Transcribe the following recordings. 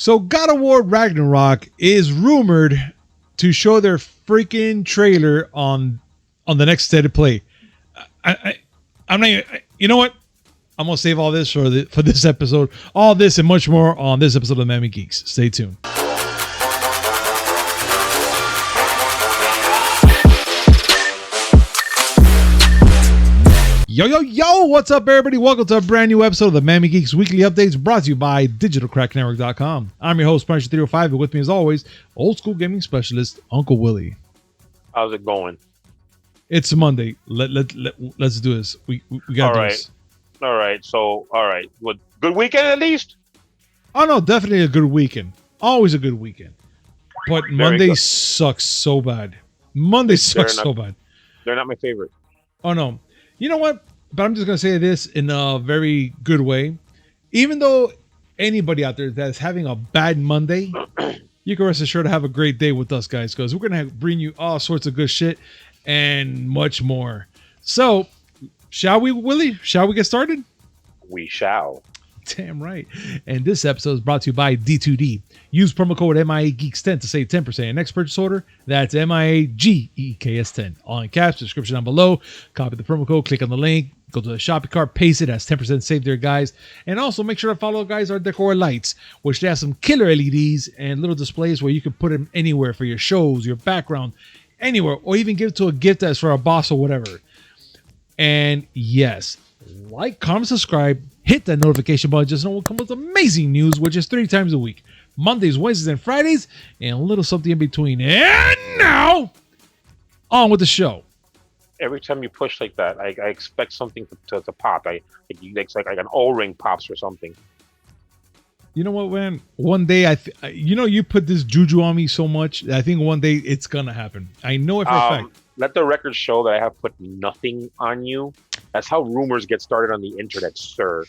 So God of War Ragnarok is rumored to show their freaking trailer on the next State of Play. I'm not. You know what? I'm gonna save all this for this episode. All this and much more on this episode of Miami Geeks. Stay tuned. Yo, what's up, everybody? Welcome to a brand new episode of the Miami Geeks Weekly Updates, brought to you by DigitalCrackNetwork.com. I'm your host, Punisher 305, and with me, as always, old school gaming specialist, Uncle Willie. How's it going? It's Monday. Let's do this. We got to do this. All right. So, What, good weekend at least? Oh, no, definitely a good weekend. Always a good weekend. But Monday sucks so bad. So bad. They're not my favorite. Oh, no. You know what? But I'm just going to say this in a very good way. Even though anybody out there that's having a bad Monday, you can rest assured to have a great day with us, guys, because we're going to bring you all sorts of good shit and much more. So, shall we, Willie? Shall we get started? We shall. Damn right. And this episode is brought to you by D2D. Use promo code MIAGeeks10 to save 10% on next purchase order. That's MIAGEEKS10. All in caps, description down below. Copy the promo code, click on the link, go to the shopping cart, paste it. That's 10% save there, guys. And also make sure to follow, guys, our Decora lights, which they have some killer LEDs and little displays where you can put them anywhere for your shows, your background, anywhere, or even give it to a gift as for a boss or whatever. And yes, like, comment, subscribe, hit that notification button just so we'll come with amazing news, which is 3 times a week. Mondays, Wednesdays, and Fridays, and a little something in between. And now, on with the show. Every time you push like that, I expect something to pop. It's like an O-ring pops or something. You know what, man? One day, you put this juju on me so much, I think one day it's going to happen. I know it for a fact. Let the record show that I have put nothing on you. That's how rumors get started on the internet, sir.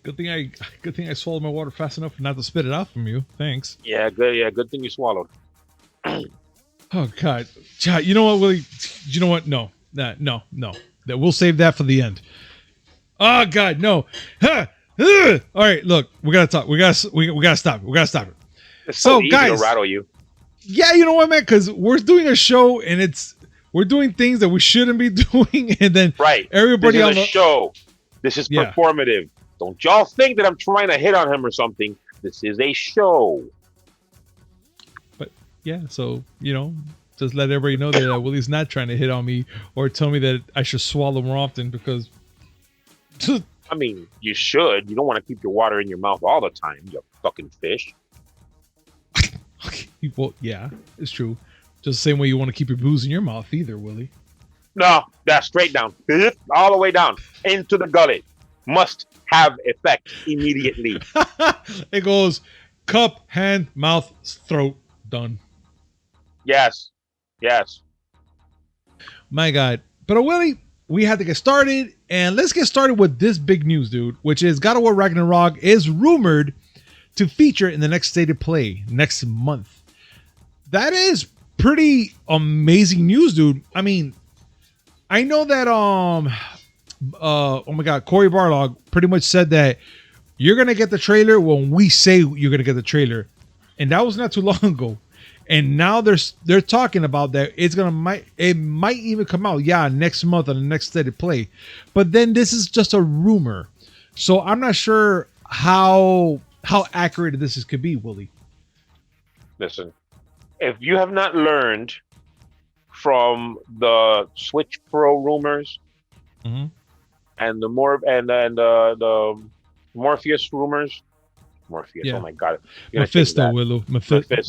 Good thing I swallowed my water fast enough not to spit it out from you. Thanks. Yeah, good. Yeah, good thing you swallowed. Oh God, you know what, Willie? You know what? No. That we'll save that for the end. Oh God, no. All right, look, we gotta talk. We gotta stop. We gotta stop it. It's so easy guys, to rattle you. Yeah, you know what, man? Because we're doing a show and we're doing things that we shouldn't be doing, and then everybody on the show. This is performative. Don't y'all think that I'm trying to hit on him or something. This is a show. But yeah, so just let everybody know that Willie's not trying to hit on me or tell me that I should swallow more often because. I mean, you should. You don't want to keep your water in your mouth all the time, you fucking fish. Well, yeah, it's true. Just the same way you want to keep your booze in your mouth either, Willie. No, that's straight down. All the way down. Into the gullet. Must have effect immediately. It goes cup, hand, mouth, throat. Done. Yes. My God. But Willie, we had to get started. And let's get started with this big news, dude, which is God of War Ragnarok is rumored to feature in the next State of Play next month. That is pretty amazing news, dude. I mean, I know that oh my God, Cory Barlog pretty much said that you're gonna get the trailer when we say you're gonna get the trailer, and that was not too long ago. And now they're talking about that it might even come out next month on the next State of Play, but then this is just a rumor, so I'm not sure how accurate this could be, Willie. Listen, if you have not learned from the Switch Pro rumors and the Morpheus rumors, oh my God, Mephisto, Willow,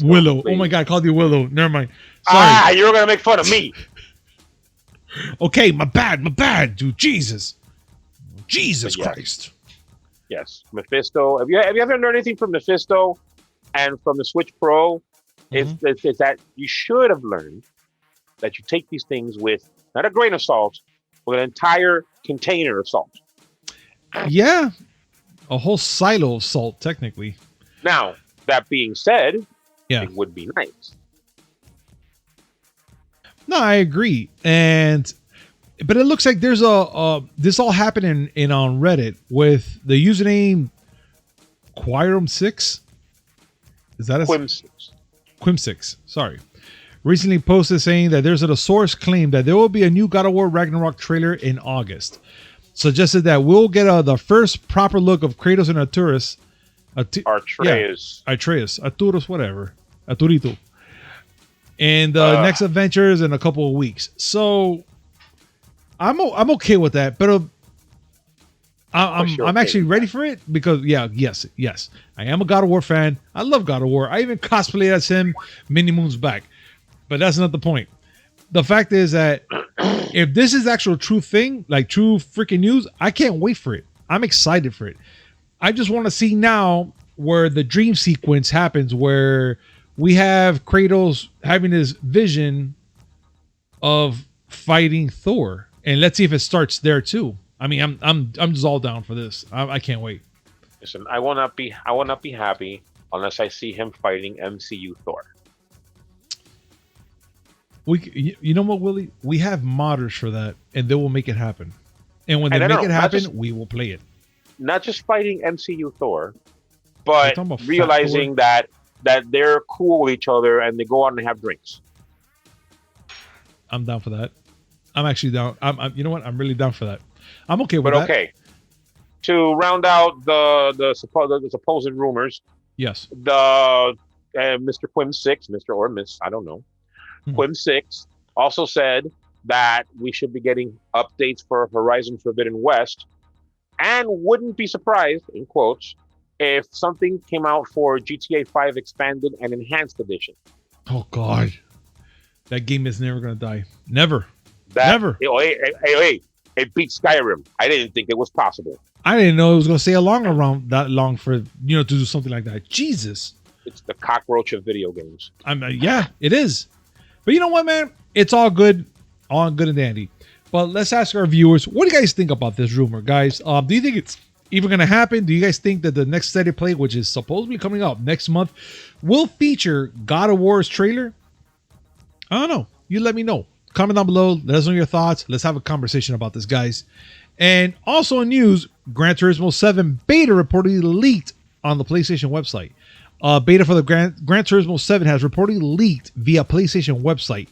Willow. Oh my God, I called you Willow. Never mind. Sorry. You're gonna make fun of me. Okay, my bad, dude. Jesus Christ. Yes, Mephisto. Have you ever learned anything from Mephisto and from the Switch Pro? It's that you should have learned that you take these things with not a grain of salt, but an entire container of salt. Yeah, a whole silo of salt, technically. Now, that being said, it would be nice. No, I agree. But it looks like there's this all happening in on Reddit with the username Quirum 6? Is that a Quim6. Quim 6? Sorry. Recently posted saying that there's a source claim that there will be a new God of War Ragnarok trailer in August. Suggested that we'll get the first proper look of Kratos and Atreus. Atreus, whatever. Aturito. And next adventures in a couple of weeks. So I'm okay with that, but I'm actually ready for it because yes, I am a God of War fan. I love God of War. I even cosplayed as him many moons back, but that's not the point. The fact is that if this is actual true thing, like true freaking news, I can't wait for it. I'm excited for it. I just want to see now where the dream sequence happens, where we have Kratos having this vision of fighting Thor, and let's see if it starts there too. I mean, I'm just all down for this. I can't wait. Listen, I will not be happy unless I see him fighting MCU Thor. You know what, Willie? We have modders for that, and they will make it happen. And when they make it happen, we will play it. Not just fighting MCU Thor, but realizing that they're cool with each other and they go out and have drinks. I'm down for that. I'm actually down. You know what? I'm really down for that. I'm okay with that. But okay, to round out the supposed rumors. Yes. The Mr. Quim6, Mr. or Miss, I don't know. Quim6 also said that we should be getting updates for Horizon Forbidden West, and wouldn't be surprised, in quotes, if something came out for GTA 5 Expanded and Enhanced Edition. Oh God, that game is never gonna die. Never. Hey, it beat Skyrim. I didn't think it was possible. I didn't know it was gonna stay around that long for to do something like that. Jesus. It's the cockroach of video games. Yeah, it is. But you know what, man? It's all good and dandy. But let's ask our viewers, what do you guys think about this rumor, guys? Do you think it's even going to happen? Do you guys think that the next State of Play, which is supposedly coming up next month, will feature God of War's trailer? I don't know. You let me know. Comment down below. Let us know your thoughts. Let's have a conversation about this, guys. And also in news, Gran Turismo 7 beta reportedly leaked on the PlayStation website. Beta for the Gran Turismo 7 has reportedly leaked via PlayStation website.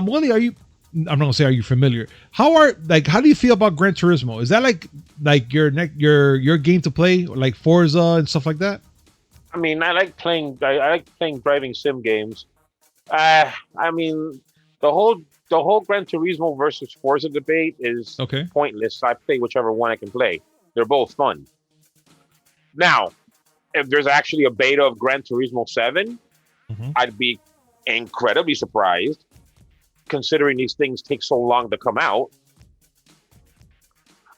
Willie, I'm not gonna say are you familiar? How do you feel about Gran Turismo? Is that like your game to play, like Forza and stuff like that? I mean, I like playing driving sim games. I mean, the whole Gran Turismo versus Forza debate is pointless. I play whichever one I can play. They're both fun. Now, if there's actually a beta of Gran Turismo 7, I'd be incredibly surprised, considering these things take so long to come out.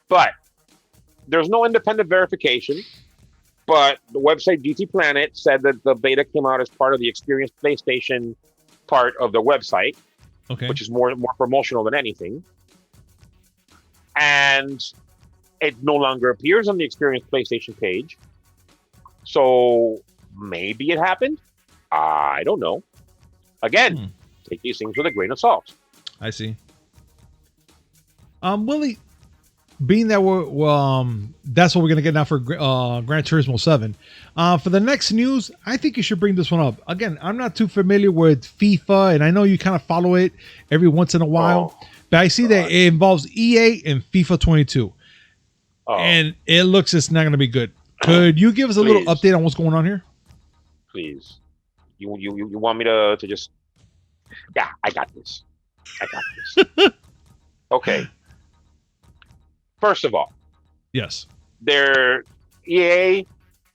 But there's no independent verification. But the website GT Planet said that the beta came out as part of the Experience PlayStation part of the website, which is more promotional than anything. And it no longer appears on the Experience PlayStation page. So maybe it happened. I don't know. Again, take these things with a grain of salt. I see. Willie, being that that's what we're gonna get now for Gran Turismo 7. For the next news, I think you should bring this one up. Again, I'm not too familiar with FIFA, and I know you kind of follow it every once in a while, but I see that it involves EA and FIFA 22, and it looks it's not gonna be good. Could you give us a little update on what's going on here? Please. You want me to just... Yeah, I got this. Okay. First of all. Yes. Their EA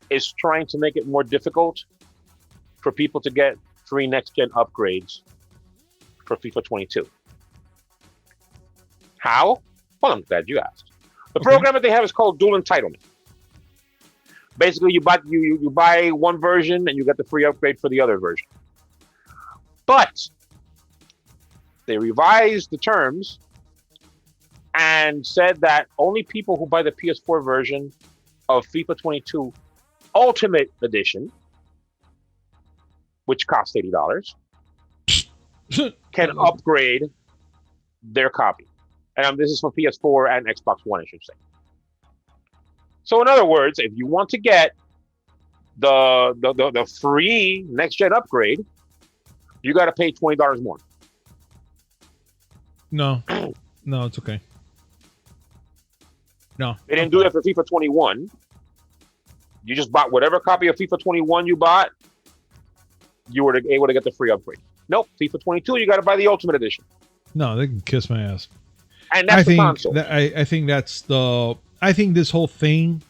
is trying to make it more difficult for people to get free next-gen upgrades for FIFA 22. How? Well, I'm glad you asked. The program that they have is called Dual Entitlement. Basically, you buy one version and you get the free upgrade for the other version. But they revised the terms and said that only people who buy the PS4 version of FIFA 22 Ultimate Edition, which costs $80, can upgrade their copy. And this is for PS4 and Xbox One, I should say. So in other words, if you want to get the free next gen upgrade, you got to pay $20 more. No, no, it's okay. No, They didn't do that for FIFA 21. You just bought whatever copy of FIFA 21 you bought, you were able to get the free upgrade. Nope, FIFA 22, you got to buy the Ultimate Edition. No, they can kiss my ass. And that's the console. I think that's the. I think this whole thing,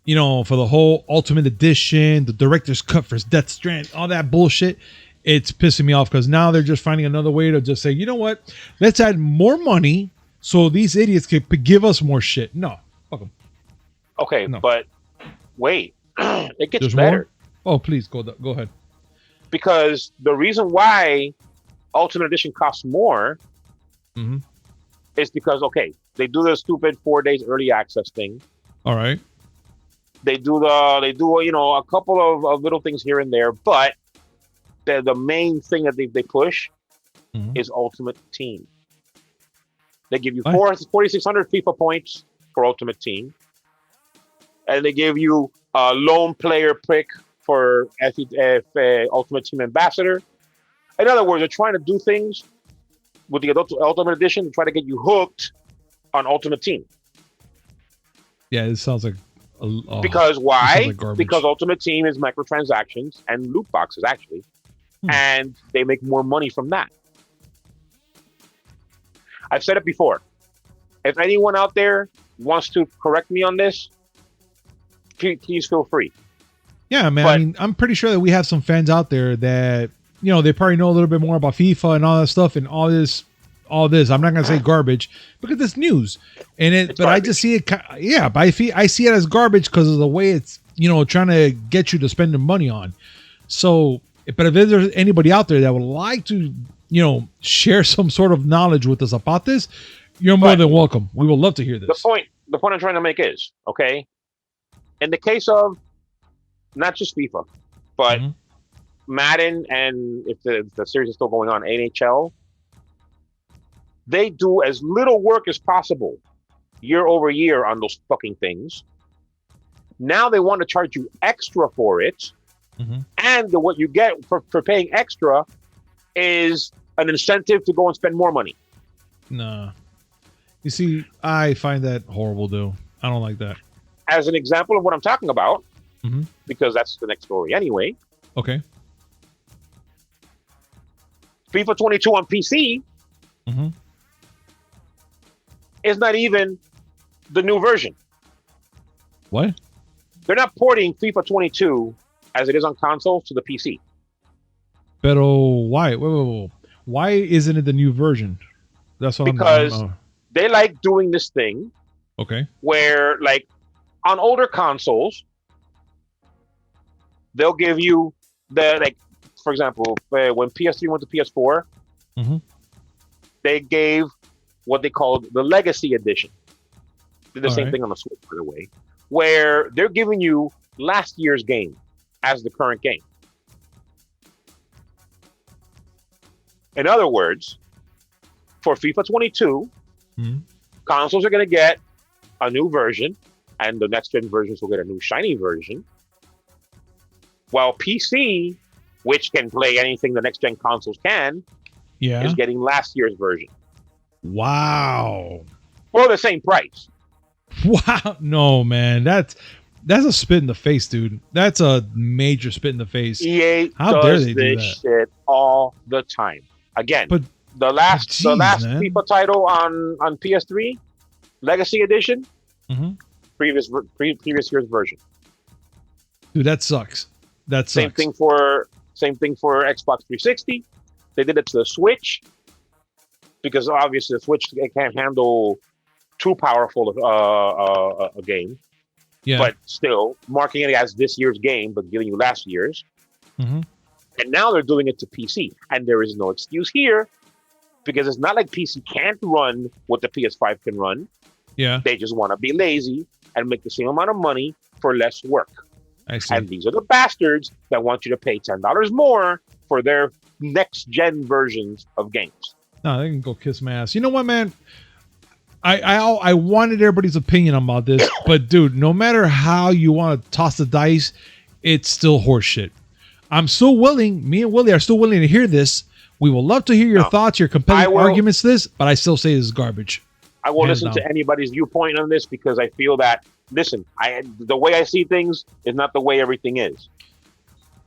you know, for the whole Ultimate Edition, the director's cut for Death Strand, all that bullshit, it's pissing me off because now they're just finding another way to just say, you know what, let's add more money so these idiots can give us more shit. No, fuck them. Okay, no. But wait, it gets There's better. More? Oh, please go ahead. Because the reason why Ultimate Edition costs more is because, okay, they do the stupid 4 days early access thing. All right. They do you know, a couple of little things here and there, but the main thing that they push is Ultimate Team. They give you 4,600 FIFA points for Ultimate Team, and they give you a lone player pick for Ultimate Team Ambassador. In other words, they're trying to do things with the Ultimate Edition to try to get you hooked on Ultimate Team. Yeah, it sounds like because why? Like because Ultimate Team is microtransactions and loot boxes, actually. And they make more money from that. I've said it before. If anyone out there wants to correct me on this, please feel free. Yeah, man. I mean, I'm pretty sure that we have some fans out there that, you know, they probably know a little bit more about FIFA and all that stuff and all this. I'm not gonna say garbage because it's news, but garbage. I just see it. Yeah, but I see it as garbage because of the way it's, you know, trying to get you to spend the money on. So, but if there's anybody out there that would like to, you know, share some sort of knowledge with us about this, you're more than welcome. We would love to hear this. The point I'm trying to make is, okay, in the case of not just FIFA, but Madden, and if the series is still going on, NHL, they do as little work as possible year over year on those fucking things. Now they want to charge you extra for it. And what you get for paying extra is an incentive to go and spend more money. Nah. You see, I find that horrible, dude. I don't like that. As an example of what I'm talking about, because that's the next story anyway. Okay. FIFA 22 on PC is not even the new version. What? They're not porting FIFA 22 as it is on consoles to the PC. Pero why? Wait. Why isn't it the new version? That's what because they like doing this thing. Okay. Where, like, on older consoles, they'll give you for example, when PS3 went to PS4, they gave what they called the Legacy Edition. Did the same thing on the Switch, by the way, where they're giving you last year's game as the current game. In other words, for FIFA 22, consoles are going to get a new version, and the next gen versions will get a new shiny version. While PC, which can play anything the next gen consoles can, is getting last year's version. Wow. For the same price. Wow. No, man. That's a spit in the face, dude. That's a major spit in the face. EA does this shit all the time. Again, but the last FIFA title on PS3, Legacy Edition, previous year's version. Dude, that sucks. That sucks. Same thing for Xbox 360. They did it to the Switch because obviously the Switch can't handle too powerful a game. Yeah. But still, marking it as this year's game, but giving you last year's. And now they're doing it to PC. And there is no excuse here because it's not like PC can't run what the PS5 can run. Yeah. They just want to be lazy and make the same amount of money for less work. I see. And these are the bastards that want you to pay $10 more for their next-gen versions of games. No, they can go kiss my ass. You know what, man? I wanted everybody's opinion about this, but dude, no matter how you want to toss the dice, it's still horseshit. I'm still willing. Me and Willie are still willing to hear this. We will love to hear your thoughts, your compelling arguments to this, but I still say this is garbage. I will listen to anybody's viewpoint on this because I feel that, listen, the way I see things is not the way everything is.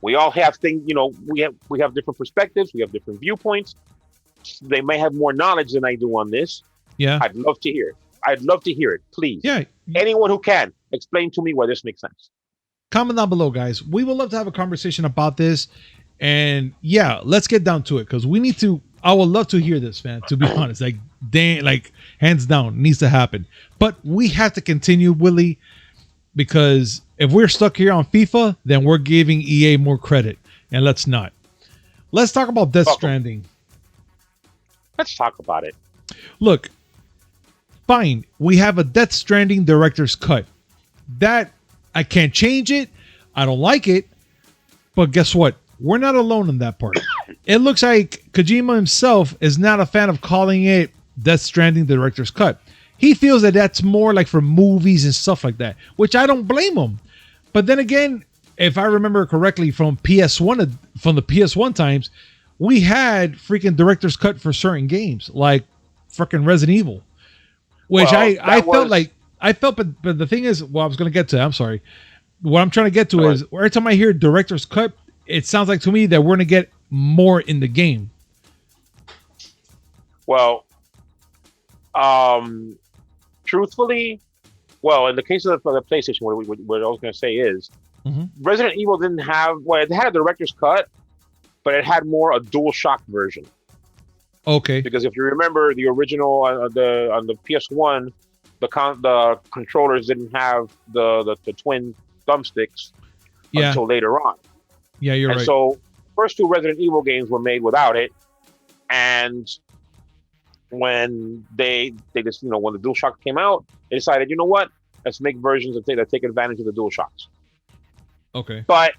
We all have things, we have different perspectives. We have different viewpoints. They may have more knowledge than I do on this. Yeah. I'd love to hear it. Please. Yeah. Anyone who can, explain to me why this makes sense. Comment down below, guys. We would love to have a conversation about this. And yeah, let's get down to it because I would love to hear this, man, to be honest. Hands down, needs to happen. But we have to continue, Willie, because if we're stuck here on FIFA, then we're giving EA more credit. And let's not. Let's talk about Death Stranding. Let's talk about it. Look, fine. We have a Death Stranding director's cut. That, I can't change it. I don't like it. But guess what? We're not alone in that part. It looks like Kojima himself is not a fan of calling it Death Stranding director's cut. He feels that that's more like for movies and stuff like that, which I don't blame him. But then again, if I remember correctly from the PS1 times, we had freaking director's cut for certain games, like freaking Resident Evil, which I felt, but the thing is, I was going to get to, I'm sorry. What I'm trying to get to is every time I hear director's cut, it sounds like to me that we're going to get more in the game. Well, truthfully, in the case of the PlayStation, what I was going to say is Resident Evil didn't have, it had a director's cut, but it had more a DualShock version. Okay. Because if you remember the original on the PS1, the controllers didn't have the twin thumbsticks until later on. Yeah, you're right. And so first two Resident Evil games were made without it. And when they just, when the DualShock came out, they decided, you know what? Let's make versions that take advantage of the DualShocks. Okay. But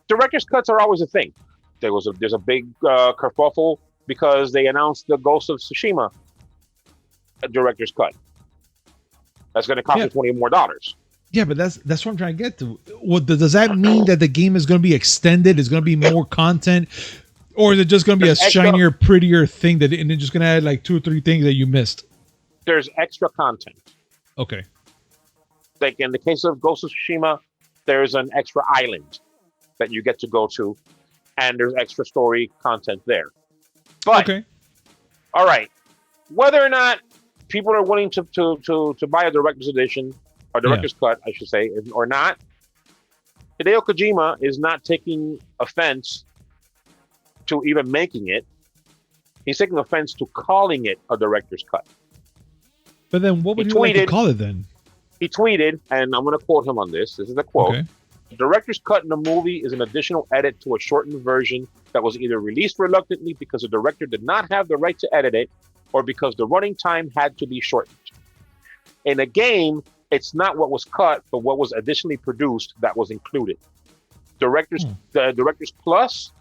director's cuts are always a thing. There's a big kerfuffle because they announced the Ghost of Tsushima director's cut. That's going to cost us $20 more. Yeah, but that's what I'm trying to get to. Does that mean that the game is going to be extended? Is going to be more content, or is it just going to be a shinier, prettier thing and they're just going to add like 2 or 3 things that you missed? There's extra content. Okay. Like in the case of Ghost of Tsushima, there's an extra island that you get to go to, and there's extra story content there. But all right, whether or not people are willing to buy a director's edition or director's cut, I should say, or not, Hideo Kojima is not taking offense to even making it. He's taking offense to calling it a director's cut. But then what would you like to call it then? He tweeted, and I'm going to quote him on this. This is the quote. Okay. The director's cut in a movie is an additional edit to a shortened version that was either released reluctantly because the director did not have the right to edit it or because the running time had to be shortened. In a game, it's not what was cut, but what was additionally produced that was included. The director's plus.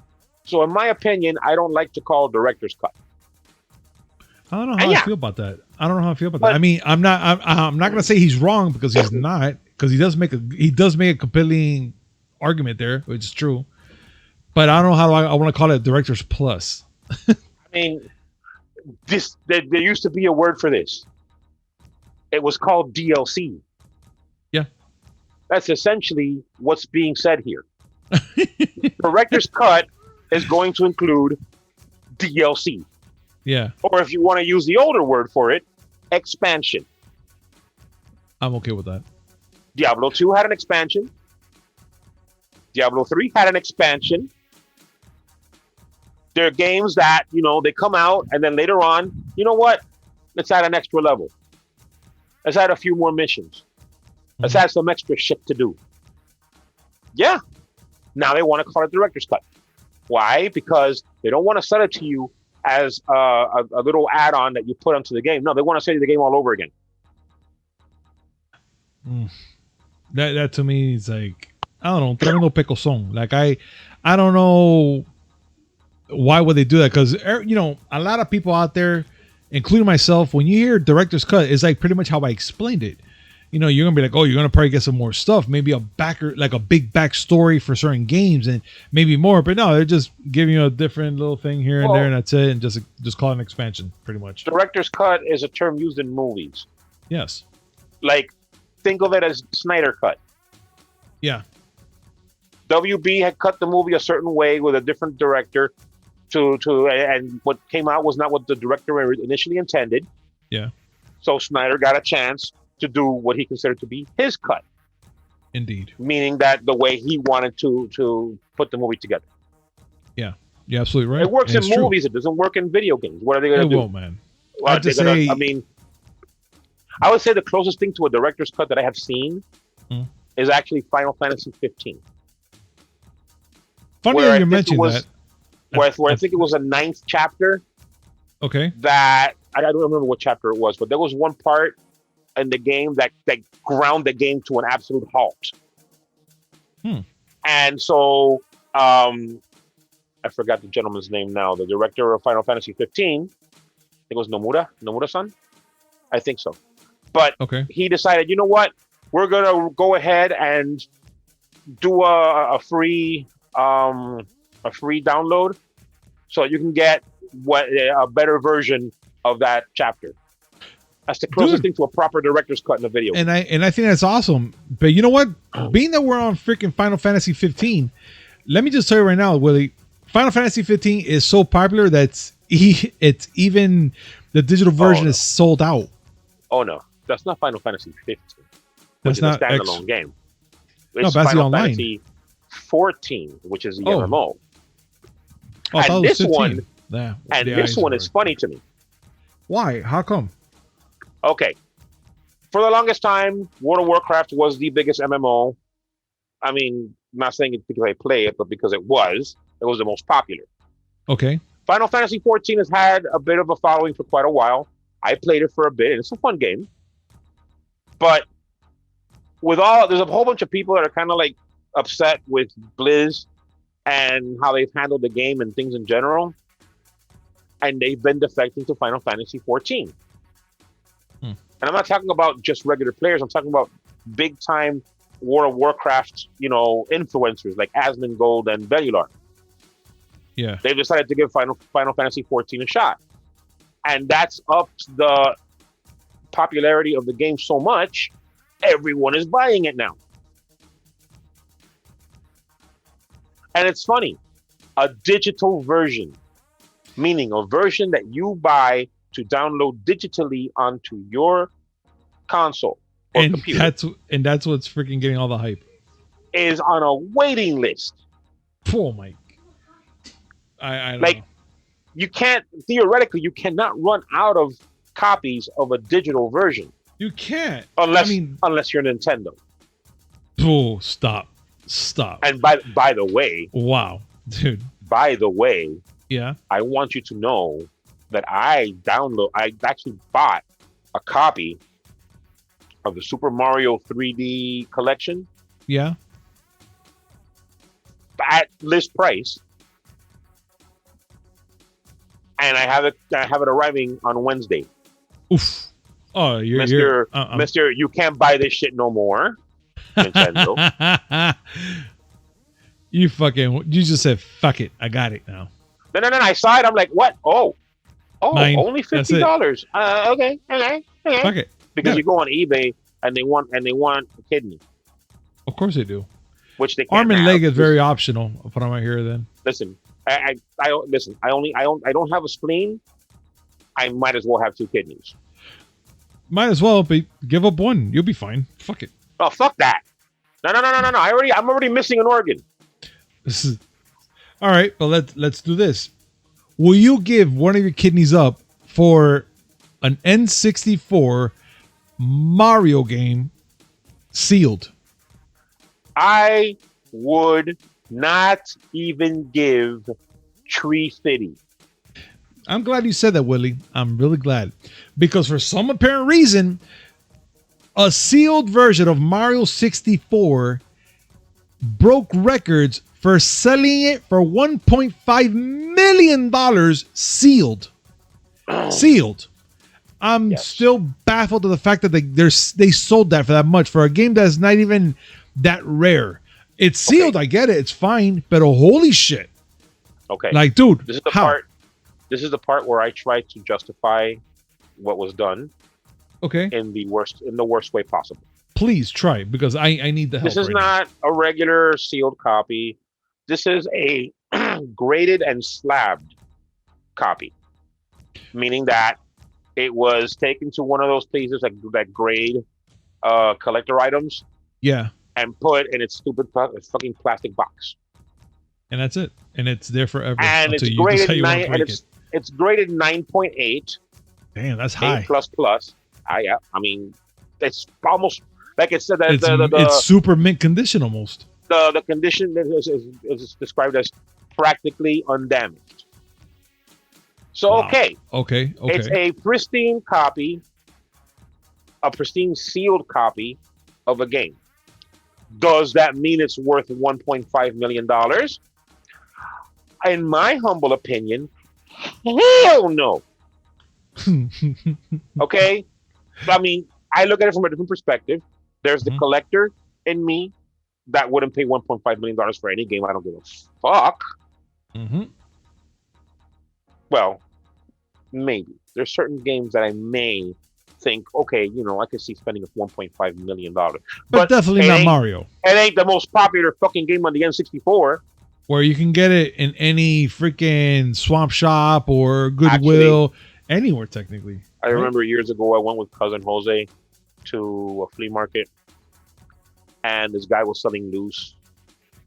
So in my opinion, I don't like to call director's cut. I don't know how I feel about that. I mean, I'm not going to say he's wrong because he's not, because he does make a compelling argument there, which is true. But I don't know how I want to call it director's plus. I mean, there used to be a word for this. It was called DLC. Yeah. That's essentially what's being said here. Director's cut is going to include DLC. Yeah. Or if you want to use the older word for it, expansion. I'm okay with that. Diablo 2 had an expansion. Diablo 3 had an expansion. There are games that, they come out and then later on, you know what? Let's add an extra level. Let's add a few more missions. Let's add some extra shit to do. Yeah. Now they want to call it director's cut. Why? Because they don't want to sell it to you as a little add-on that you put onto the game. No, they want to sell you the game all over again. That to me is like, I don't know, Terno Pickle song. Like I don't know why would they do that, because a lot of people out there, including myself, when you hear director's cut, it's like pretty much how I explained it. you're gonna be like, oh, you're gonna probably get some more stuff, maybe a big backstory for certain games, and maybe more. But no, they're just giving you a different little thing here and there, and that's it, and just call it an expansion, pretty much. Director's cut is a term used in movies. Yes. Like, think of it as Snyder cut. Yeah. WB had cut the movie a certain way with a different director, and what came out was not what the director initially intended. Yeah. So Snyder got a chance to do what he considered to be his cut. Indeed. Meaning that the way he wanted to put the movie together. Yeah. You're absolutely right. It works in movies. True. It doesn't work in video games. What are they going to do? It won't, man. Well, I would say the closest thing to a director's cut that I have seen is actually Final Fantasy 15. Funny that you mentioned that. Where I think it was a 9th chapter. Okay. That I don't remember what chapter it was, but there was one part in the game that ground the game to an absolute halt. And so I forgot the gentleman's name now. The director of Final Fantasy 15, I think it was Nomura-san. I think so. But he decided, you know what? We're gonna go ahead and do a free download, so you can get a better version of that chapter. That's the closest thing to a proper director's cut in a video. And I think that's awesome. But you know what? Being that we're on freaking Final Fantasy 15, let me just tell you right now, Willie, Final Fantasy 15 is so popular that it's even the digital version is sold out. Oh no, that's not Final Fantasy 15. Which that's is a standalone game. It's that's Final online. Fantasy 14, which is the MMO. Oh, and this 15. one, this one is funny to me. Why? How come? Okay, for the longest time, World of Warcraft was the biggest MMO. I mean, I'm not saying it because I play it, but because it was the most popular. Okay. Final Fantasy 14 has had a bit of a following for quite a while. I played it for a bit, and it's a fun game. But there's a whole bunch of people that are kind of like upset with Blizz and how they've handled the game and things in general, and they've been defecting to Final Fantasy 14. And I'm not talking about just regular players. I'm talking about big time World of Warcraft, influencers like Asmongold and Velular. Yeah, they've decided to give Final Fantasy 14 a shot, and that's upped the popularity of the game so much. Everyone is buying it now. And it's funny, a digital version, meaning a version that you buy to download digitally onto your console or computer. That's what's freaking getting all the hype. Is on a waiting list. Oh my! I don't know. You cannot run out of copies of a digital version. You can't unless you're Nintendo. Oh, stop! And by the way, wow, dude. By the way, yeah, I want you to know that I actually bought a copy of the Super Mario 3D collection. Yeah. At list price. And I have it arriving on Wednesday. Oof. Oh, Mr. You can't buy this shit no more. Nintendo. You just said fuck it. I got it now. No. I saw it. I'm like, what? Oh, only $50. Okay. Fuck it. Because you go on eBay and they want a kidney. Of course they do. Which they can't arm and have. leg is very optional. I'll put on my here then. Listen, I don't have a spleen. I might as well have 2 kidneys. Might as well, but give up one. You'll be fine. Fuck it. Oh, fuck that. No. I'm already missing an organ. All right, well let's do this. Will you give one of your kidneys up for an N64 Mario game sealed? I would not even give Tree City. I'm glad you said that, Willie. I'm really glad. Because for some apparent reason, a sealed version of Mario 64 broke records for selling it for $1.5 million sealed. Sealed. I'm still baffled to the fact that they sold that for that much for a game that's not even that rare. It's sealed. I get it. It's fine. But holy shit. Okay. Like, dude, this is the how? part. This is the part where I try to justify what was done. Okay. In the worst way possible. Please try, because I need the help. This is not a regular sealed copy. This is a graded and slabbed copy, meaning that it was taken to one of those places that grade collector items. Yeah. And put in its stupid fucking plastic box. And that's it. And it's there forever. And it's graded it's graded 9.8. Damn, that's high. A++. Yeah, I mean, it's almost like it said that it's super mint condition almost. The condition is described as practically undamaged. So wow. okay, it's a pristine copy, a pristine sealed copy of a game. Does that mean it's worth $1.5 million? In my humble opinion, hell no. Okay? I mean, I look at it from a different perspective. There's the collector in me that wouldn't pay $1.5 million for any game. I don't give a fuck. Well, maybe. There's certain games that I may think, okay, I could see spending $1.5 million. But definitely not Mario. It ain't the most popular fucking game on the N64. Where you can get it in any freaking swamp shop or Goodwill, anywhere technically. I remember years ago I went with cousin Jose to a flea market, and this guy was selling loose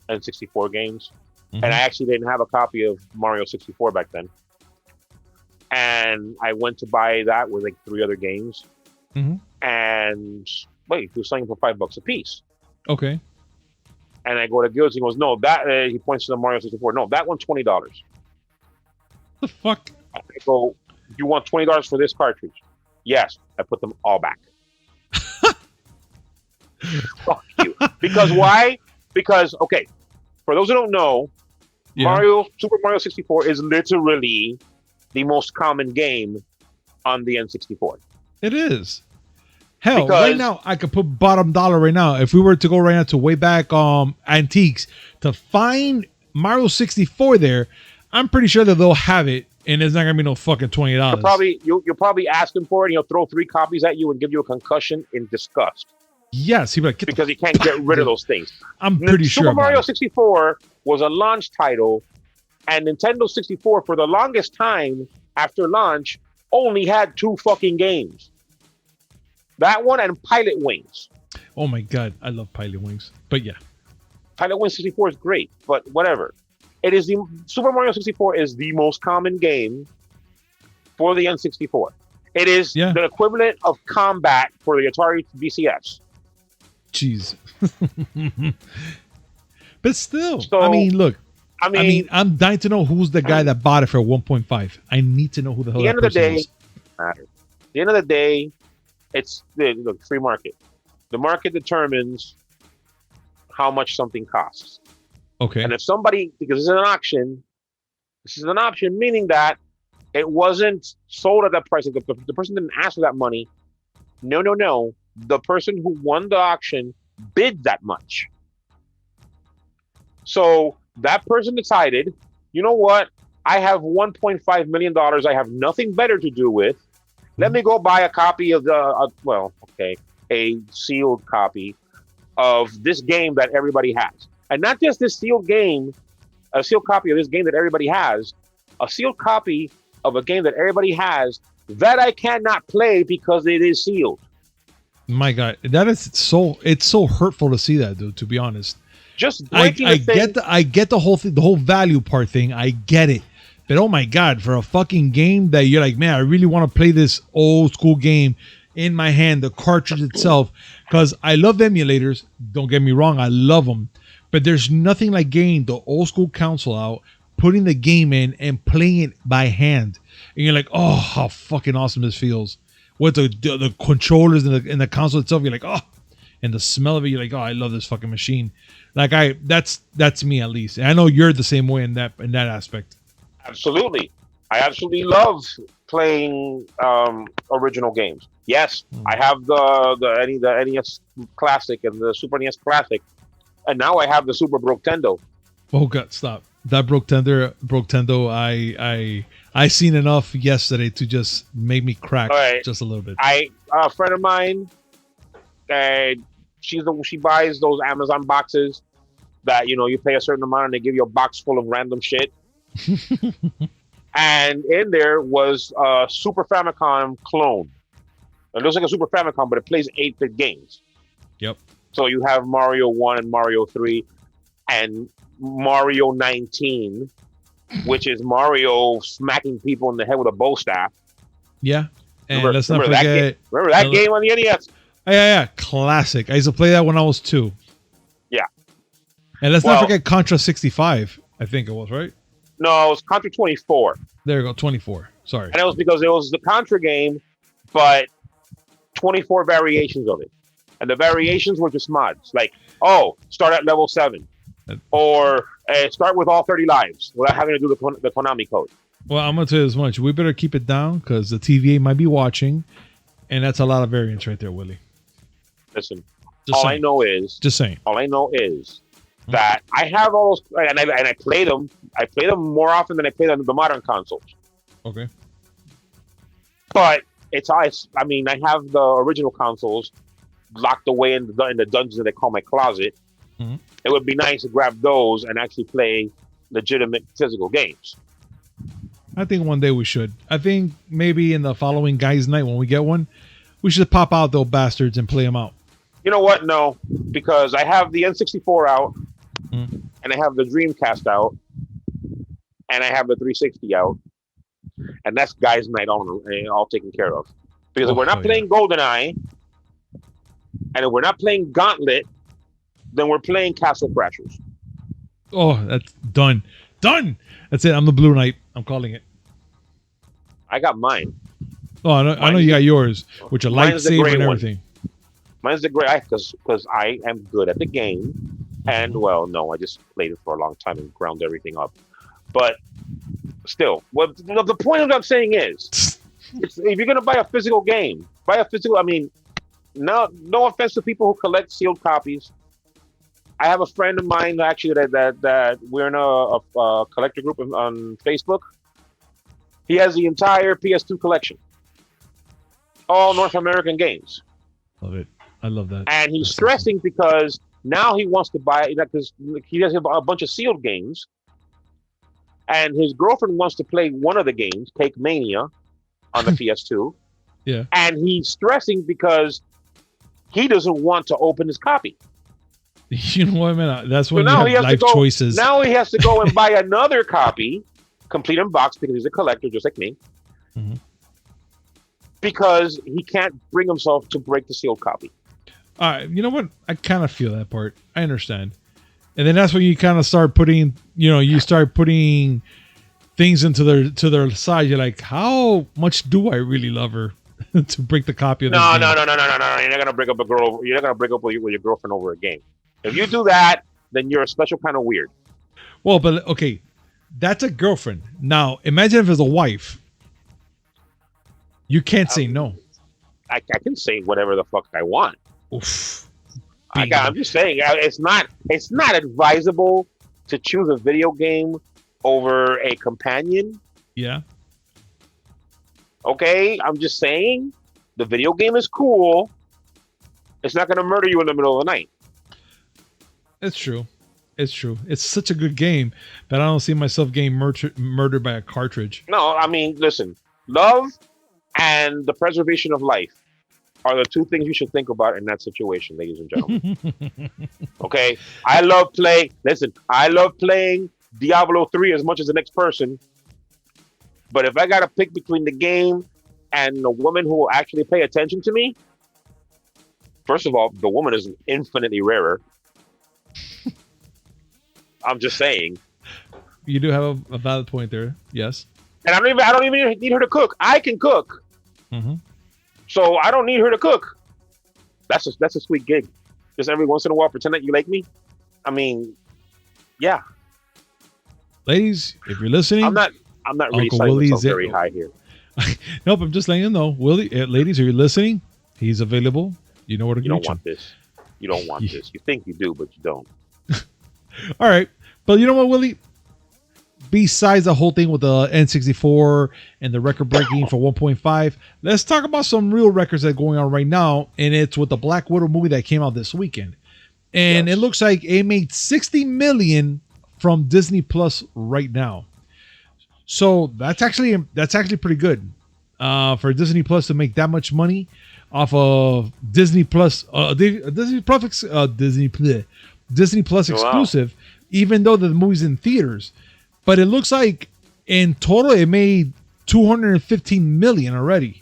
N64 games. And I actually didn't have a copy of Mario 64 back then. And I went to buy that with like 3 other games. And wait, he was selling for $5 a piece. Okay. And I go to Gills. He goes, no, that he points to the Mario 64. No, that one's $20. The fuck? I go, you want $20 for this cartridge? Yes. I put them all back. Fuck you. Because why? Because, okay, for those who don't know, Super Mario 64 is literally the most common game on the N64. It is. Hell, right now I could put bottom dollar right now. If we were to go right now to way back antiques to find Mario 64 there, I'm pretty sure that they'll have it, and it's not gonna be no fucking $20. You'll probably ask him for it, and he'll throw 3 copies at you and give you a concussion in disgust. Yes, he'll be like, because he can't get rid of those things. I'm pretty sure. Super Mario 64 was a launch title, and Nintendo 64 for the longest time after launch only had 2 fucking games. That one and Pilot Wings. Oh my god, I love Pilot Wings. But yeah. Pilot Wings 64 is great, but whatever. Super Mario 64 is the most common game for the N64. It is the equivalent of combat for the Atari VCS. Jeez. But still, I mean, look. I mean, I'm dying to know who's the guy that bought it for 1.5. I need to know who the hell that person is. At the end of the day, it's the free market. The market determines how much something costs. Okay. And if somebody, because this is an option, meaning that it wasn't sold at that price. The person didn't ask for that money. No. The person who won the auction bid that much. So that person decided, you know what? I have $1.5 million. I have nothing better to do with. Let me go buy a copy of a sealed copy of this game that everybody has. And not just this sealed game, a sealed copy of this game that everybody has, a sealed copy of a game that everybody has that I cannot play because it is sealed. My God, it's so hurtful to see that, dude, to be honest. Just I get the whole thing, the whole value part thing. I get it. But oh my God, for a fucking game that you're like, man, I really want to play this old school game in my hand, the cartridge itself, because I love emulators. Don't get me wrong, I love them. But there's nothing like getting the old school console out, putting the game in, and playing it by hand. And you're like, oh, how fucking awesome this feels. With the controllers and the console itself, you're like, oh, and the smell of it, you're like, oh, I love this fucking machine. Like that's me at least. And I know you're the same way in that aspect. Absolutely. I absolutely love playing original games. Yes, I have the NES Classic and the Super NES Classic, and now I have the Super Brotendo. Oh God, stop! That Brotendo, I seen enough yesterday to just make me crack just a little bit. A friend of mine, she buys those Amazon boxes that you pay a certain amount and they give you a box full of random shit. And in there was a Super Famicom clone. It looks like a Super Famicom, but it plays 8-bit games. Yep. So you have Mario 1 and Mario 3 and Mario 19, which is Mario smacking people in the head with a bow staff. Yeah. And let's not forget. Remember that game on the NES? Yeah. Classic. I used to play that when I was 2. Yeah. And let's not forget Contra 65, I think it was, right? No, it was Contra 24. There you go, 24. Sorry. And it was because it was the Contra game, but 24 variations of it. And the variations were just mods. Like, start at level 7. Or start with all 30 lives without having to do the Konami code. Well, I'm going to tell you this much. We better keep it down because the TVA might be watching. And that's a lot of variants right there, Willie. Listen, I know is that I have all those, and I play them. I play them more often than I play the modern consoles. Okay. But I have the original consoles locked away in the dungeons that they call my closet. Mm-hmm. It would be nice to grab those and actually play legitimate physical games. I think one day we should. I think maybe in the following guys' night when we get one, we should pop out those bastards and play them out. You know what? No, because I have the N64 out, and I have the Dreamcast out, and I have the 360 out, and that's guys' night all taken care of. Because if we're not playing GoldenEye, and if we're not playing Gauntlet, then we're playing Castle Crashers. Oh, that's done. Done. That's it. I'm the Blue Knight. I'm calling it. I got mine. Oh, I know you got yours, which a lightsaber and everything. Mine's the gray, because I am good at the game, and I just played it for a long time and ground everything up. But still, the point of what I'm saying is, if you're gonna buy a physical game, buy a physical. I mean, no offense to people who collect sealed copies. I have a friend of mine actually that we're in a collector group on Facebook. He has the entire PS2 collection, all North American games. Love it. I love that. And he's stressing because now he wants to buy it because he has a bunch of sealed games, and his girlfriend wants to play one of the games, Cake Mania, on the PS2. Yeah. And he's stressing because he doesn't want to open his copy. You know what, man? That's when you have life choices. Now he has to go and buy another copy, complete in box, because he's a collector just like me. Mm-hmm. Because he can't bring himself to break the sealed copy. You know what? I kind of feel that part. I understand. And then that's when you kind of start putting, things into their side. You're like, how much do I really love her to break the copy of this game? No. You're not gonna break up you're not gonna break up with your girlfriend over a game. If you do that, then you're a special kind of weird. Well, but okay, that's a girlfriend. Now, imagine if it's a wife. You can't say no. I can say whatever the fuck I want. Oof. I'm just saying, it's not advisable to choose a video game over a companion. Yeah. Okay, I'm just saying, the video game is cool. It's not going to murder you in the middle of the night. It's true. It's such a good game that I don't see myself getting murdered by a cartridge. No, I mean, listen, love and the preservation of life are the two things you should think about in that situation, ladies and gentlemen. Okay? I love playing Diablo 3 as much as the next person. But if I got to pick between the game and the woman who will actually pay attention to me, first of all, the woman is infinitely rarer. I'm just saying. You do have a valid point there. Yes. And I don't even need her to cook. I can cook. Mm-hmm. So I don't need her to cook. That's a sweet gig. Just every once in a while, pretend that you like me. I mean, yeah. Ladies, if you're listening, I'm not really setting myself very high here. Nope, I'm just letting you know. Willie, ladies, are you listening? He's available. You know where to You don't reach him. want this. You don't want this. You think you do, but you don't. All right. But you know what, Willie? Besides the whole thing with the N64 and the record breaking for 1.5, let's talk about some real records that are going on right now. And it's with the Black Widow movie that came out this weekend. And Yes. it looks like it made 60 million from Disney Plus right now. So that's actually pretty good for Disney Plus to make that much money off of Disney Plus, Disney Plus, Disney Plus Wow. exclusive, even though the movie's in theaters. But it looks like in total it made 215 million already.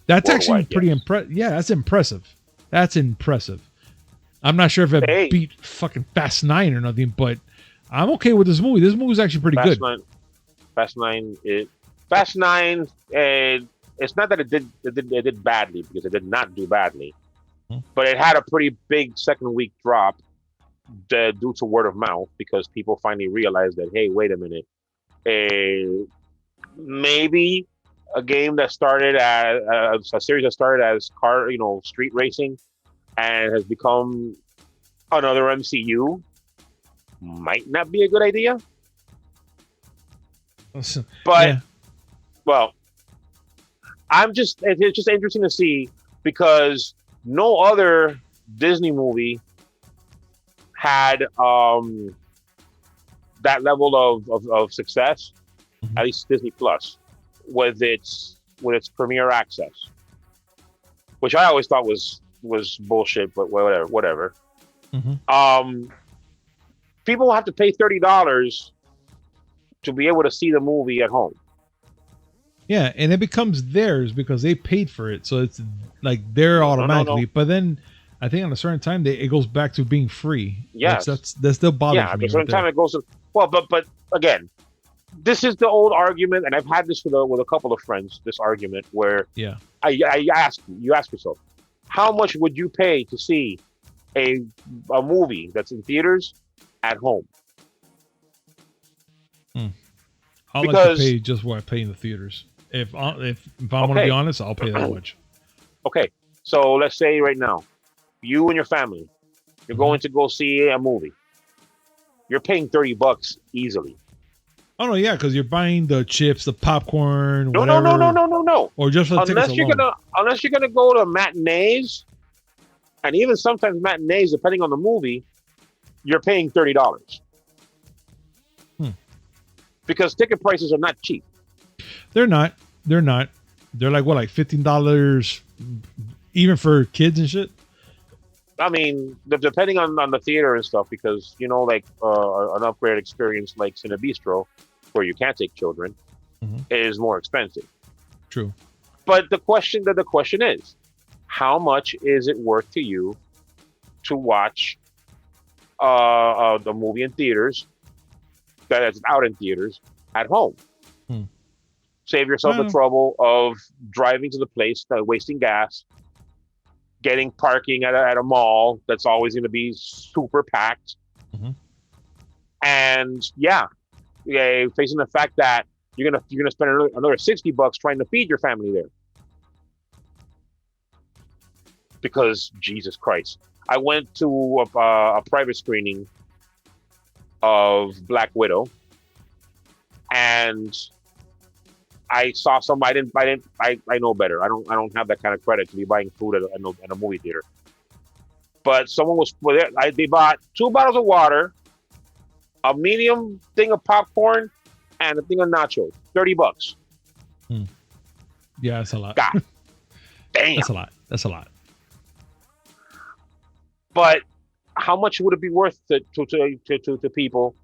That's actually Worldwide, pretty yes. impressive. Yeah, that's impressive. That's impressive. I'm not sure if it Hey. beat fucking Fast 9 or nothing, but I'm okay with this movie. This movie's actually pretty good. Fast Nine. Fast Nine. It's not that it did badly, because it did not do badly, but it had a pretty big second week drop due to word of mouth, because people finally realized that, hey, wait a minute, maybe a game that started as a series that started as street racing and has become another MCU might not be a good idea. But Yeah. well, it's just interesting to see, because no other Disney movie had that level of success, Mhm. at least Disney Plus, with its premiere access, which I always thought was bullshit, but whatever. Mhm. People will have to pay $30 to be able to see the movie at home. Yeah, and it becomes theirs because they paid for it, so it's like they're No. automatically. But then I think on a certain time it goes back to being free. Yes. That's still bothering Yeah, me. at a certain time it goes to, well, but again, this is the old argument, and I've had this with a couple of friends. This argument where Yeah. I ask you ask yourself, how much would you pay to see a movie that's in theaters at home? I like to Because- pay just what I pay in the theaters. If I want to Okay. be honest, I'll pay that much. Okay, so let's say right now, you and your family, you're going to go see a movie. You're paying $30 easily. Oh no, yeah, because you're buying the chips, the popcorn, No, whatever. no. Or just for the tickets alone. Unless you're gonna go to matinees, and even sometimes matinees, depending on the movie, you're paying $30. Because ticket prices are not cheap. They're not. They're like what, like $15 even for kids and shit? I mean, depending on the theater and stuff, because like an upgraded experience like Cinebistro, where you can't take children, is more expensive. True. But the question is, how much is it worth to you to watch the movie in theaters, that is out in theaters, at home? Save yourself the trouble of driving to the place, wasting gas, getting parking at a mall that's always going to be super packed, and facing the fact that you're gonna spend another $60 trying to feed your family there. Because Jesus Christ, I went to a private screening of Black Widow, and I saw some. I know better. I don't have that kind of credit to be buying food at a movie theater. But someone was there. They bought 2 bottles of water, a medium thing of popcorn, and a thing of nachos. $30. Yeah, that's a lot. God damn. That's a lot. But how much would it be worth to people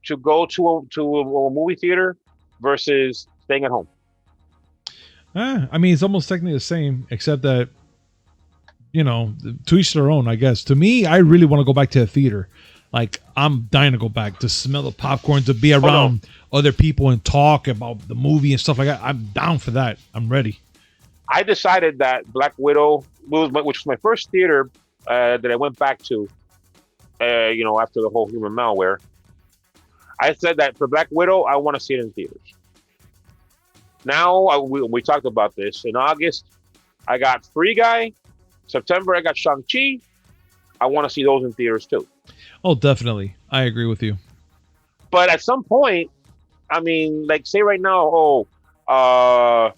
to go to a movie theater versus staying at home? I mean, it's almost technically the same, except that, to each their own, I guess. To me, I really want to go back to the theater. Like, I'm dying to go back, to smell the popcorn, to be around other people and talk about the movie and stuff like that. I'm down for that. I'm ready. I decided that Black Widow, which was my first theater that I went back to, after the whole human malware. I said that for Black Widow, I want to see it in theaters. Now we talked about this. In August, I got Free Guy. September, I got Shang-Chi. I want to see those in theaters too. Oh, definitely. I agree with you. But at some point, I mean, like say right now, the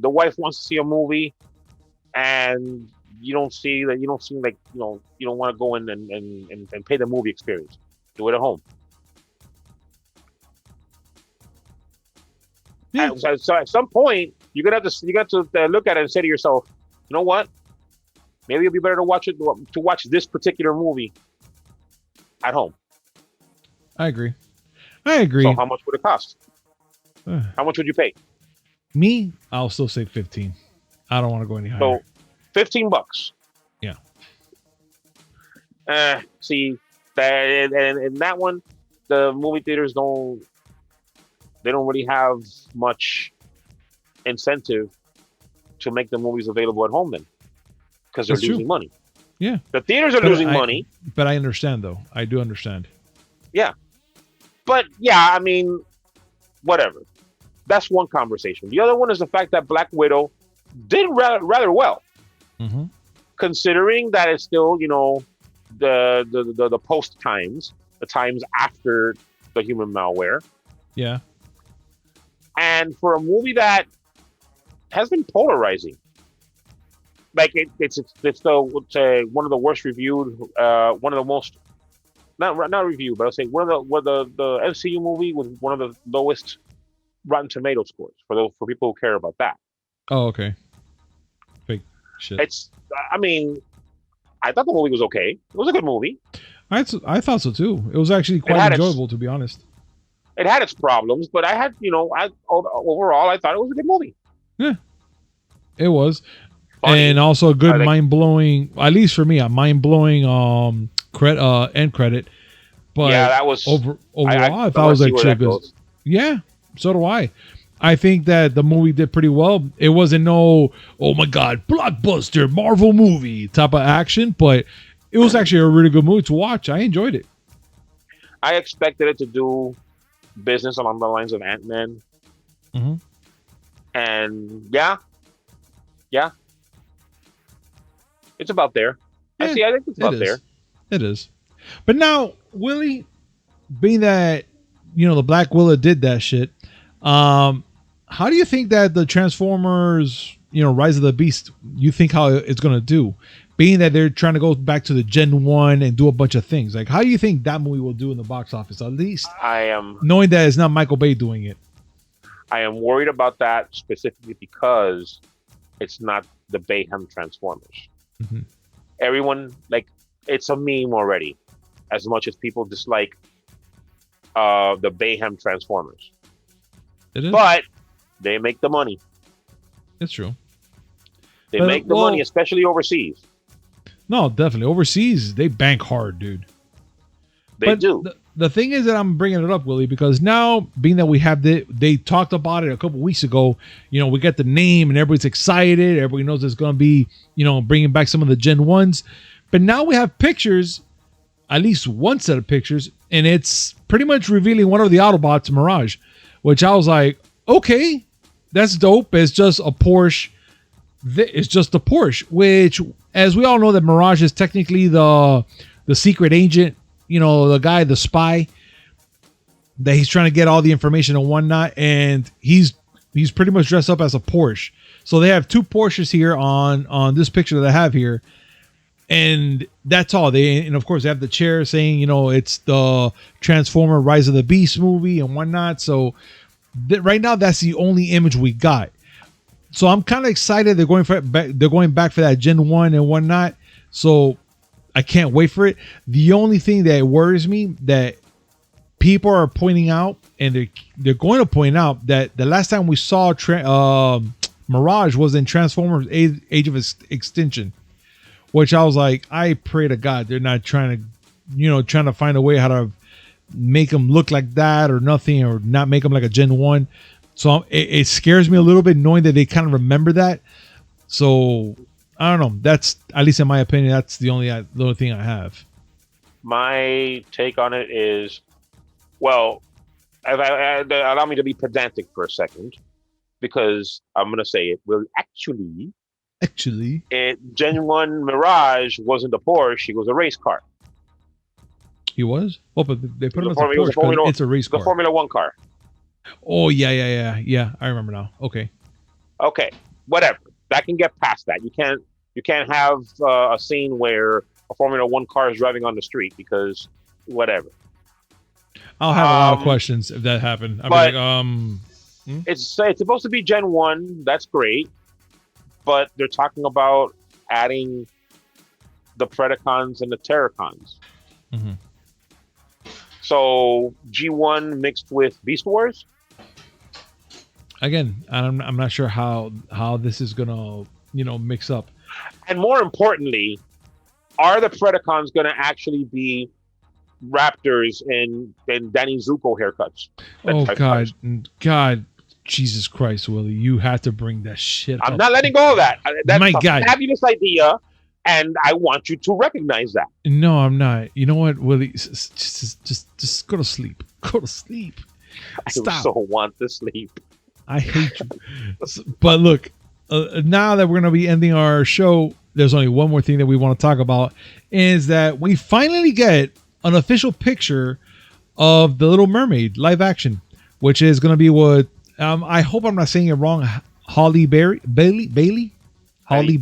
wife wants to see a movie, and you don't seem like you don't want to go in and pay the movie experience. Do it at home. Yeah, So at some point, you got to look at it and say to yourself, you know what? Maybe it'd be better to watch this particular movie at home. I agree. I agree. So how much would it cost? How much would you pay? Me, I'll still say 15. I don't want to go any higher. So $15. Yeah. See that and that one, the movie theaters don't really have much incentive to make the movies available at home then, because they're losing money. Yeah. The theaters are losing money. But I understand though. I do understand. Yeah. But yeah, I mean, whatever. That's one conversation. The other one is the fact that Black Widow did rather well, considering that it's still, the post times, the times after the human malware. Yeah. And for a movie that has been polarizing, like it's one of the worst reviewed, one of the most not reviewed, but I'll say one of the MCU movie with one of the lowest Rotten Tomato scores for people who care about that. Oh, okay. Fake shit. I mean, I thought the movie was okay. It was a good movie. I thought so too. It was actually quite enjoyable, to be honest. It had its problems, but overall I thought it was a good movie. Yeah, it was. Funny. And also a good mind-blowing, at least for me, a mind-blowing end credit. But yeah, that was overall I thought it was actually good. Yeah, so do I. I think that the movie did pretty well. It wasn't oh my god, blockbuster Marvel movie type of action, but it was actually a really good movie to watch. I enjoyed it. I expected it to do business along the lines of Ant-Man. And yeah, it's about there. Yeah, I think it's about there. It is. But now, Willie, being that the Black Widow did that shit, how do you think that the Transformers, Rise of the Beast, you think how it's gonna do? Being that they're trying to go back to the Gen 1 and do a bunch of things. Like, how do you think that movie will do in the box office? At least knowing that it's not Michael Bay doing it. I am worried about that specifically because it's not the Bayhem Transformers. Everyone, it's a meme already, as much as people dislike the Bayhem Transformers. It is. But they make the money. It's true. They make the money, especially overseas. No, definitely. Overseas, they bank hard, dude. They do. The thing is that I'm bringing it up, Willie, because now, being that we have they talked about it a couple weeks ago, we got the name and everybody's excited. Everybody knows it's going to be, bringing back some of the Gen 1s. But now we have pictures, at least one set of pictures, and it's pretty much revealing one of the Autobots, Mirage, which I was like, okay, that's dope. It's just a Porsche. It's just a Porsche, which, as we all know, that Mirage is technically the secret agent, the guy, the spy, that he's trying to get all the information and whatnot, and he's pretty much dressed up as a Porsche. So they have two Porsches here on this picture that I have here, and that's all. And of course they have the chair saying, it's the Transformer Rise of the Beast movie and whatnot. So right now that's the only image we got. So I'm kind of excited. They're going back for that Gen 1 and whatnot. So I can't wait for it. The only thing that worries me that people are pointing out, and they're going to point out, that the last time we saw Mirage was in Transformers Age of Extinction, which I was like, I pray to God they're not trying to find a way how to make them look like that or nothing, or not make them like a Gen 1. So it scares me a little bit knowing that they kind of remember that. So I don't know. That's, at least in my opinion, that's the only thing I have. My take on it is, well, allow me to be pedantic for a second, because I'm gonna say it. Well, actually, Actually, Gen One Mirage wasn't a Porsche; it was a race car. he was. Oh, but they put him as a It was Porsche because it's a race the car. Formula One car. Oh yeah. I remember now. Okay. Okay, whatever. That can get past that. You can't have a scene where a Formula One car is driving on the street because whatever. I'll have a lot of questions if that happened. I'll but be like, it's supposed to be Gen One. That's great, but they're talking about adding the Predacons and the Terracons. Mhm. So G1 mixed with Beast Wars. Again, I'm not sure how this is gonna mix up. And more importantly, are the Predacons going to actually be Raptors and Danny Zuko haircuts? Oh God, Jesus Christ, Willie, you had to bring that shit up. I'm not letting go of that. That's My a God. fabulous idea, and I want you to recognize that. No, I'm not. You know what, Willie? Just go to sleep. Go to sleep. Stop. I so want to sleep. I hate you. But look, now that we're going to be ending our show, there's only one more thing that we want to talk about, is that we finally get an official picture of the Little Mermaid live action, which is going to be what I hope I'm not saying it wrong. Halle Bailey. Not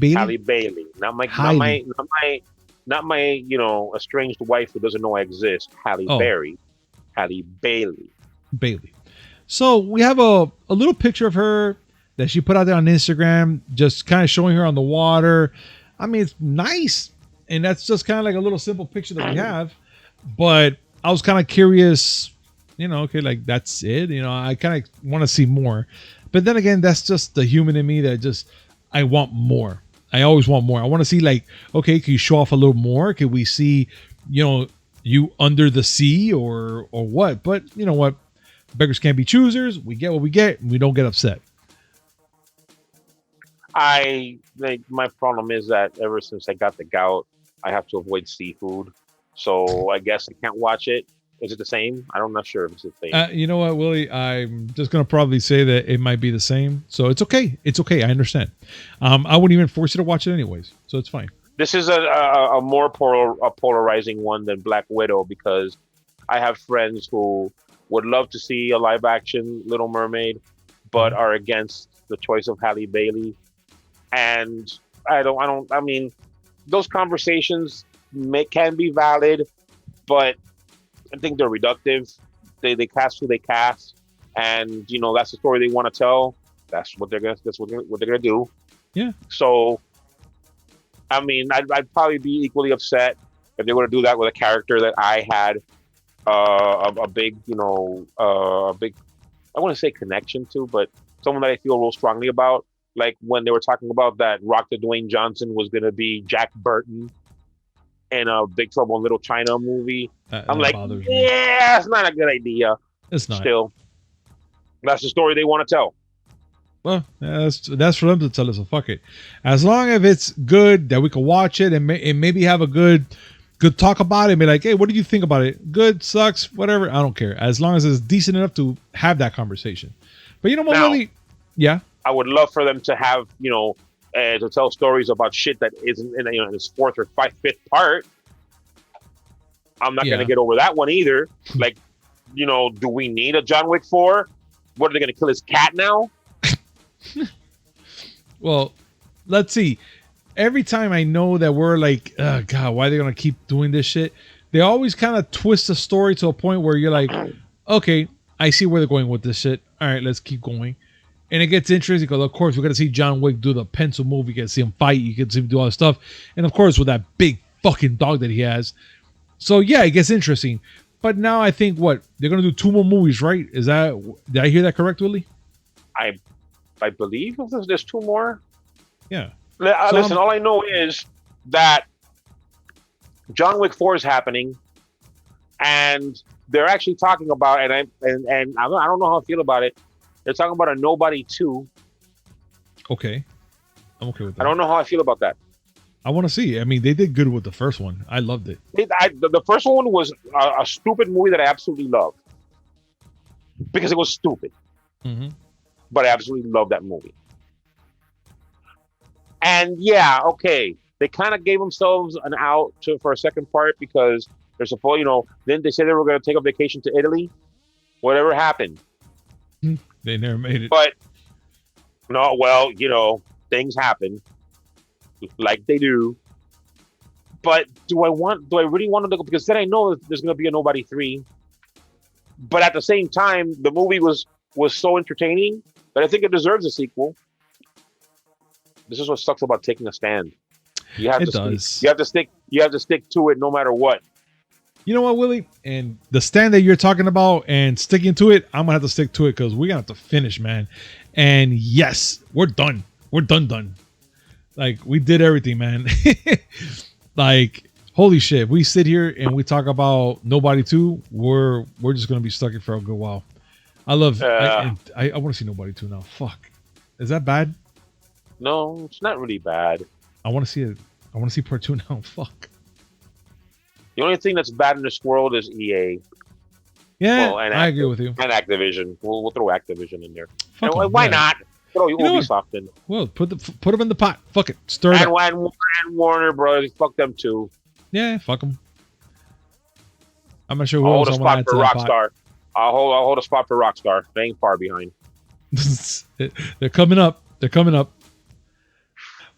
my estranged wife who doesn't know I exist. Halle Bailey. So we have a little picture of her that she put out there on Instagram, just kind of showing her on the water. I mean, it's nice, and that's just kind of like a little simple picture that we have. But I was kind of curious, okay, like that's it. I kind of want to see more. But then again, that's just the human in me that I want more. I always want more. I want to see, like, okay, can you show off a little more? Can we see, you under the sea or what? But you know what? Beggars can't be choosers. We get what we get, and we don't get upset. My problem is that ever since I got the gout, I have to avoid seafood. So I guess I can't watch it. Is it the same? I'm not sure if it's the same. You know what, Willie? I'm just going to probably say that it might be the same. So it's okay. It's okay. I understand. I wouldn't even force you to watch it anyways. So it's fine. This is a more polarizing one than Black Widow, because I have friends who would love to see a live action Little Mermaid, but are against the choice of Halle Bailey. And I mean, those conversations can be valid, but I think they're reductive. They cast who they cast, and that's the story they want to tell. That's what they're gonna do. Yeah. So, I mean, I'd probably be equally upset if they were to do that with a character that I had a big, I wouldn't say connection to, but someone that I feel real strongly about. Like when they were talking about that Rock the Dwayne Johnson was going to be Jack Burton in a Big Trouble in Little China movie. I'm like, yeah, it's not a good idea. It's not. Still, that's the story they want to tell. Well, that's for them to tell us. So fuck it. As long as it's good, that we can watch it and maybe have a good talk about it and be like, hey, what do you think about it? Good, sucks, whatever. I don't care. As long as it's decent enough to have that conversation. But you know what, really? Yeah. I would love for them to have, to tell stories about shit that isn't in its fourth or fifth part. I'm not going to get over that one either. Like, do we need a John Wick 4? What, are they going to kill his cat now? Well, let's see. Every time I know that we're like, oh God, why are they going to keep doing this shit? They always kind of twist the story to a point where you're like, okay, I see where they're going with this shit. All right, let's keep going. And it gets interesting because, of course, we're going to see John Wick do the pencil move. You can see him fight. You can see him do all this stuff. And, of course, with that big fucking dog that he has. So, yeah, it gets interesting. But now I think, they're going to do 2 more movies, right? Did I hear that correct, Willie? I believe there's 2 more. Yeah. Listen, all I know is that John Wick 4 is happening. And they're actually talking about, and I don't know how I feel about it. They're talking about a Nobody 2. Okay. I'm okay with that. I don't know how I feel about that. I want to see. I mean, they did good with the first one. I loved it. The first one was a stupid movie that I absolutely loved. because it was stupid. Mm-hmm. But I absolutely love that movie. And yeah, okay, they kind of gave themselves an out for a second part because they're supposed, then they said they were going to take a vacation to Italy. Whatever happened, They never made it. but no, well, things happen like they do. But do I really want to go? Because then I know there's going to be a Nobody 3. But at the same time, the movie was so entertaining that I think it deserves a sequel. This is what sucks about taking a stand. You have to stick to it no matter what. You know what, Willie? And the stand that you're talking about and sticking to it, I'm gonna have to stick to it because we're gonna have to finish, man. And yes, we're done. We're done. Like, we did everything, man. Like, holy shit. We sit here and we talk about Nobody 2. We're just gonna be stuck here for a good while. I love I want to see Nobody 2 now. Fuck. Is that bad? No, it's not really bad. I want to see it. I want to see part 2 now. Fuck. The only thing that's bad in this world is EA. Yeah, I agree with you. And Activision. We'll throw Activision in there. Why not? Throw Ubisoft in. Well, put them in the pot. Fuck it. Stir it up. And Warner Bros. Fuck them too. Yeah, fuck them. I'm not sure who I'll else hold a spot for Rockstar. I'll hold a spot for Rockstar. They ain't far behind. They're coming up.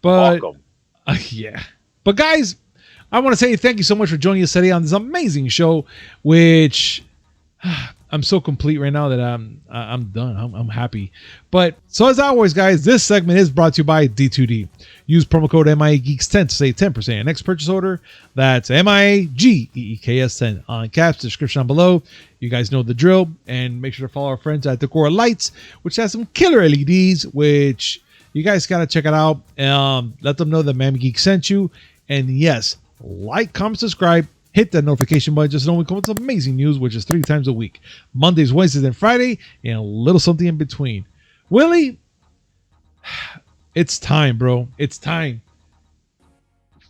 But yeah. But guys, I want to say thank you so much for joining us today on this amazing show, which I'm so complete right now that I'm done. I'm happy. But so as always, guys, this segment is brought to you by D2D. Use promo code Miami Geeks 10 to save 10% on your next purchase order. That's MIAGEEKS 10 on caps. Description down below. You guys know the drill, and make sure to follow our friends at Decora Lights, which has some killer LEDs, which you guys gotta check it out. Let them know that Miami Geeks sent you, and yes, like, comment, subscribe. Hit that notification button just so we come with some amazing news, which is 3 times a week. Mondays, Wednesdays, and Friday, and a little something in between. Willie, it's time, bro. It's time.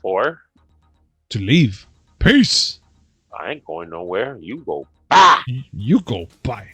To leave. Peace. I ain't going nowhere. You go. You go. Bye.